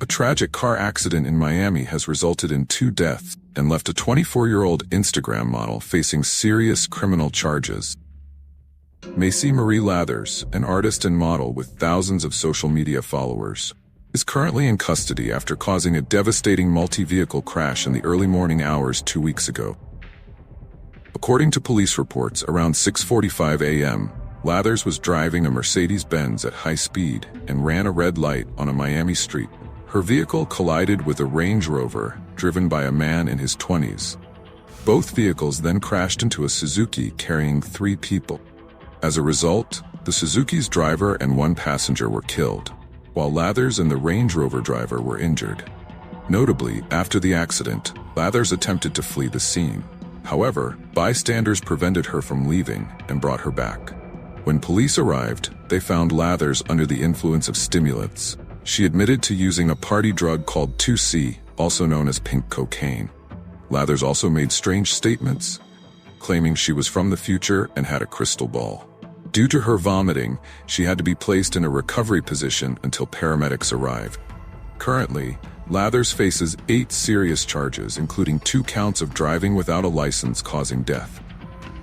A tragic car accident in Miami has resulted in 2 deaths and left a 24-year-old Instagram model facing serious criminal charges. Macy Marie Lathers, an artist and model with thousands of social media followers, is currently in custody after causing a devastating multi-vehicle crash in the early morning hours 2 weeks ago. According to police reports, around 6:45 a.m., Lathers was driving a Mercedes-Benz at high speed and ran a red light on a Miami street. Her vehicle collided with a Range Rover driven by a man in his 20s. Both vehicles then crashed into a Suzuki carrying 3 people. As a result, the Suzuki's driver and 1 passenger were killed, while Lathers and the Range Rover driver were injured. Notably, after the accident, Lathers attempted to flee the scene. However, bystanders prevented her from leaving and brought her back. When police arrived, they found Lathers under the influence of stimulants. She admitted to using a party drug called 2C, also known as pink cocaine. Lathers also made strange statements, claiming she was from the future and had a crystal ball. Due to her vomiting, she had to be placed in a recovery position until paramedics arrived. Currently, Lathers faces 8 serious charges, including 2 counts of driving without a license causing death,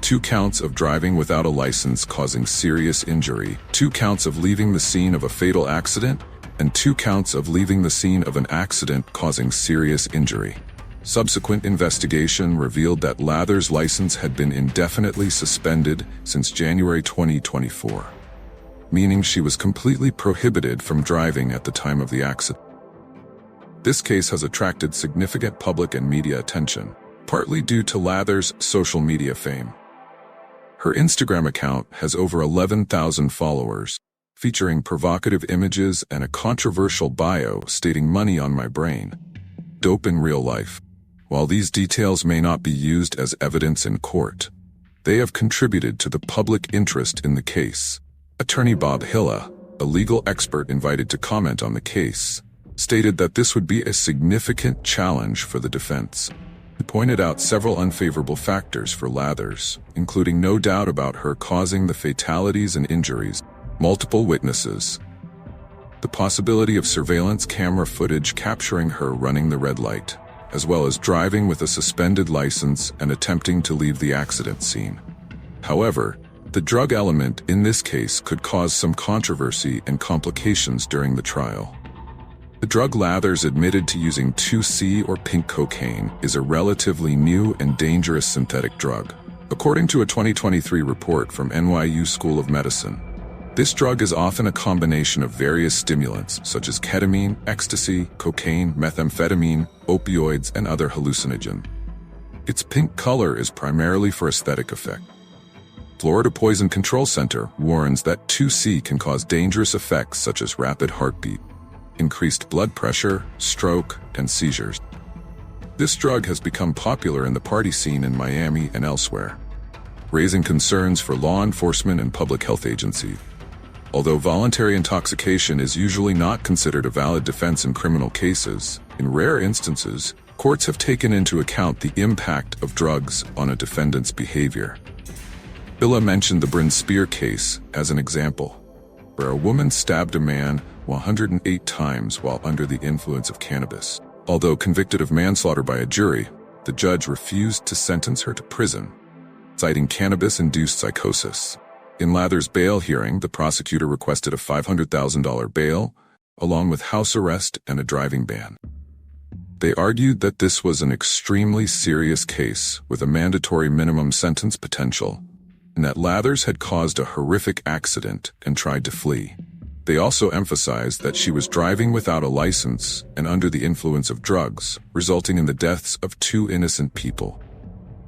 2 counts of driving without a license causing serious injury, 2 counts of leaving the scene of a fatal accident, and 2 counts of leaving the scene of an accident causing serious injury. Subsequent investigation revealed that Lathers' license had been indefinitely suspended since January 2024, meaning she was completely prohibited from driving at the time of the accident. This case has attracted significant public and media attention, partly due to Lathers' social media fame. Her Instagram account has over 11,000 followers, featuring provocative images and a controversial bio stating "money on my brain, dope in real life." While these details may not be used as evidence in court, they have contributed to the public interest in the case. Attorney Bob Hilla, a legal expert invited to comment on the case, stated that this would be a significant challenge for the defense. He pointed out several unfavorable factors for Lathers, including no doubt about her causing the fatalities and injuries, multiple witnesses, the possibility of surveillance camera footage capturing her running the red light, as well as driving with a suspended license and attempting to leave the accident scene. However, the drug element in this case could cause some controversy and complications during the trial. The drug Lathers admitted to using 2C or pink cocaine is a relatively new and dangerous synthetic drug. According to a 2023 report from NYU School of Medicine, this drug is often a combination of various stimulants such as ketamine, ecstasy, cocaine, methamphetamine, opioids, and other hallucinogens. Its pink color is primarily for aesthetic effect. Florida Poison Control Center warns that 2C can cause dangerous effects such as rapid heartbeat, increased blood pressure, stroke, and seizures. This drug has become popular in the party scene in Miami and elsewhere, raising concerns for law enforcement and public health agencies. Although voluntary intoxication is usually not considered a valid defense in criminal cases, in rare instances, courts have taken into account the impact of drugs on a defendant's behavior. Illa mentioned the Bryn Spear case as an example, where a woman stabbed a man 108 times while under the influence of cannabis. Although convicted of manslaughter by a jury, the judge refused to sentence her to prison, citing cannabis-induced psychosis. In Lathers' bail hearing, the prosecutor requested a $500,000 bail, along with house arrest and a driving ban. They argued that this was an extremely serious case with a mandatory minimum sentence potential, and that Lathers had caused a horrific accident and tried to flee. They also emphasized that she was driving without a license and under the influence of drugs, resulting in the deaths of 2 innocent people.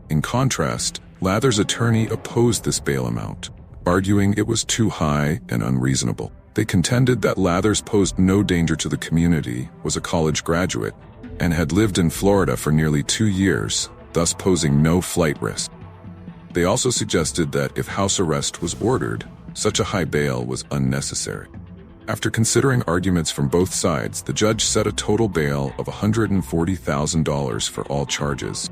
In contrast, Lathers' attorney opposed this bail amount, arguing it was too high and unreasonable. They contended that Lathers posed no danger to the community, was a college graduate, and had lived in Florida for nearly 2 years, thus posing no flight risk. They also suggested that if house arrest was ordered, such a high bail was unnecessary. After considering arguments from both sides, the judge set a total bail of $140,000 for all charges.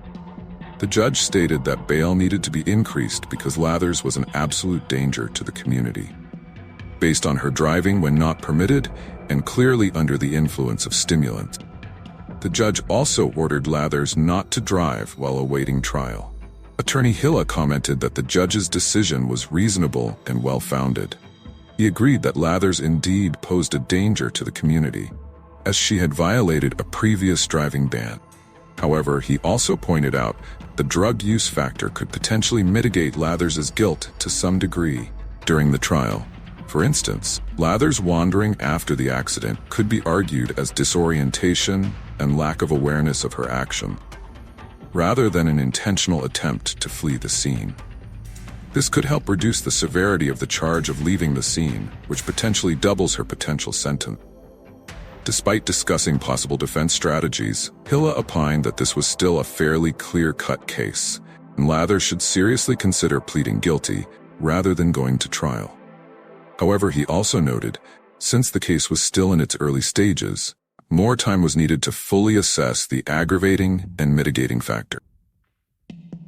The judge stated that bail needed to be increased because Lathers was an absolute danger to the community. based on her driving when not permitted and clearly under the influence of stimulants. The judge also ordered Lathers not to drive while awaiting trial. Attorney Hilla commented that the judge's decision was reasonable and well-founded. He agreed that Lathers indeed posed a danger to the community, as she had violated a previous driving ban. However, he also pointed out the drug use factor could potentially mitigate Lathers' guilt to some degree during the trial. For instance, Lathers wandering after the accident could be argued as disorientation and lack of awareness of her action, rather than an intentional attempt to flee the scene. This could help reduce the severity of the charge of leaving the scene, which potentially doubles her potential sentence. Despite discussing possible defense strategies, Hilla opined that this was still a fairly clear-cut case, and Lathers should seriously consider pleading guilty rather than going to trial. However, he also noted, since the case was still in its early stages, more time was needed to fully assess the aggravating and mitigating factor.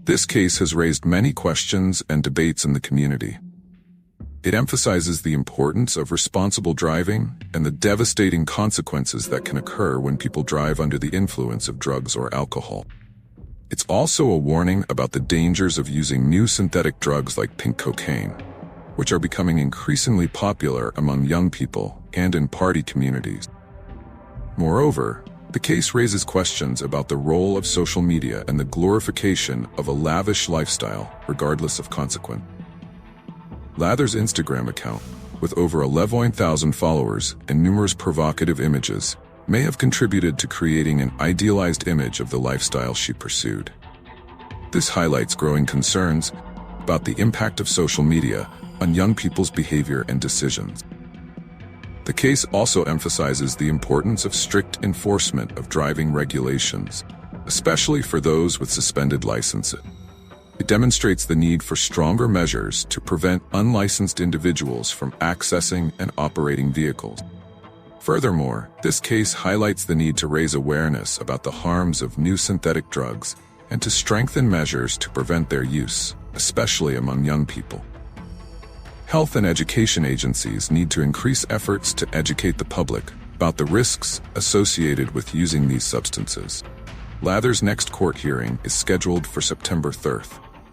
This case has raised many questions and debates in the community. It emphasizes the importance of responsible driving and the devastating consequences that can occur when people drive under the influence of drugs or alcohol. It's also a warning about the dangers of using new synthetic drugs like pink cocaine, which are becoming increasingly popular among young people and in party communities. Moreover, the case raises questions about the role of social media and the glorification of a lavish lifestyle, regardless of consequence. Lathers' Instagram account, with over 11,000 followers and numerous provocative images, may have contributed to creating an idealized image of the lifestyle she pursued. This highlights growing concerns about the impact of social media on young people's behavior and decisions. The case also emphasizes the importance of strict enforcement of driving regulations, especially for those with suspended licenses. It demonstrates the need for stronger measures to prevent unlicensed individuals from accessing and operating vehicles. Furthermore, this case highlights the need to raise awareness about the harms of new synthetic drugs and to strengthen measures to prevent their use, especially among young people. Health and education agencies need to increase efforts to educate the public about the risks associated with using these substances. Lathers' next court hearing is scheduled for September 3rd.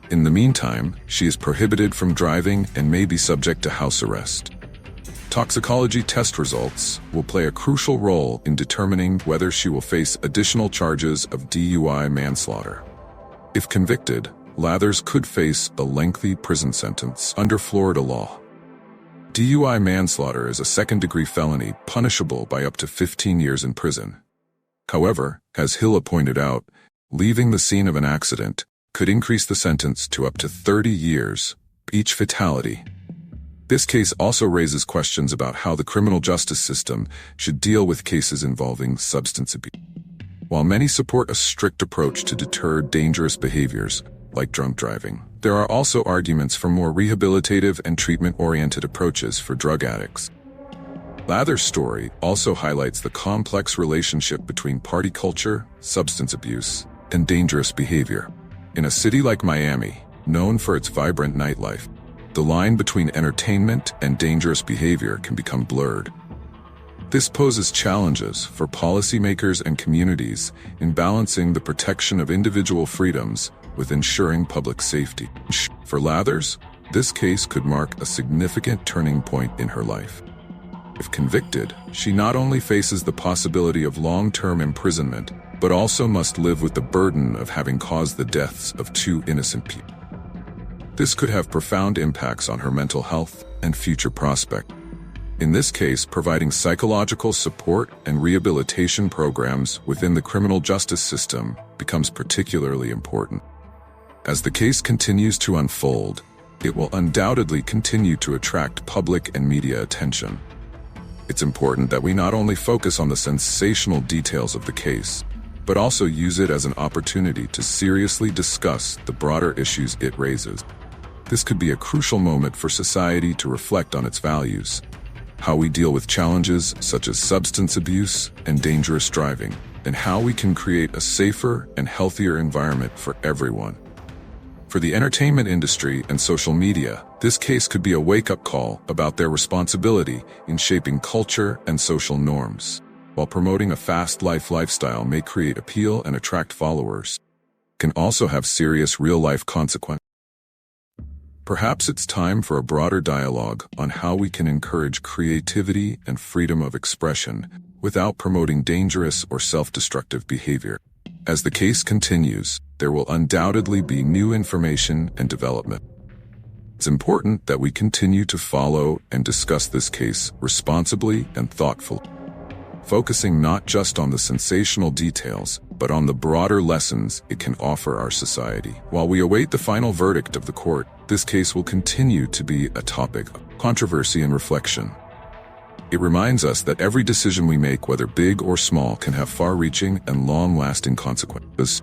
In the meantime, she is prohibited from driving and may be subject to house arrest. Toxicology test results will play a crucial role in determining whether she will face additional charges of DUI manslaughter. If convicted, Lathers could face a lengthy prison sentence under Florida law. DUI manslaughter is a second-degree felony punishable by up to 15 years in prison. However, as Hilla pointed out, leaving the scene of an accident could increase the sentence to up to 30 years, each fatality. This case also raises questions about how the criminal justice system should deal with cases involving substance abuse. While many support a strict approach to deter dangerous behaviors, like drunk driving, there are also arguments for more rehabilitative and treatment-oriented approaches for drug addicts. Lathers' story also highlights the complex relationship between party culture, substance abuse, and dangerous behavior. In a city like Miami, known for its vibrant nightlife, the line between entertainment and dangerous behavior can become blurred. This poses challenges for policymakers and communities in balancing the protection of individual freedoms with ensuring public safety. For Lathers, this case could mark a significant turning point in her life. If convicted, she not only faces the possibility of long-term imprisonment, but also must live with the burden of having caused the deaths of 2 innocent people. This could have profound impacts on her mental health and future prospects. In this case, providing psychological support and rehabilitation programs within the criminal justice system becomes particularly important. As the case continues to unfold, it will undoubtedly continue to attract public and media attention. It's important that we not only focus on the sensational details of the case, but also use it as an opportunity to seriously discuss the broader issues it raises. This could be a crucial moment for society to reflect on its values, how we deal with challenges such as substance abuse and dangerous driving, and how we can create a safer and healthier environment for everyone. For the entertainment industry and social media, this case could be a wake-up call about their responsibility in shaping culture and social norms. While promoting a fast lifestyle may create appeal and attract followers, it can also have serious real-life consequences. Perhaps it's time for a broader dialogue on how we can encourage creativity and freedom of expression without promoting dangerous or self-destructive behavior. As the case continues, there will undoubtedly be new information and development. It's important that we continue to follow and discuss this case responsibly and thoughtfully, focusing not just on the sensational details, but on the broader lessons it can offer our society. While we await the final verdict of the court, this case will continue to be a topic of controversy and reflection. It reminds us that every decision we make, whether big or small, can have far-reaching and long-lasting consequences.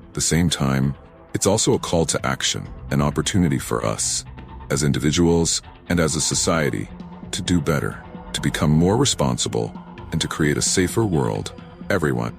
At the same time, it's also a call to action, an opportunity for us, as individuals and as a society, to do better, to become more responsible, and to create a safer world. Everyone.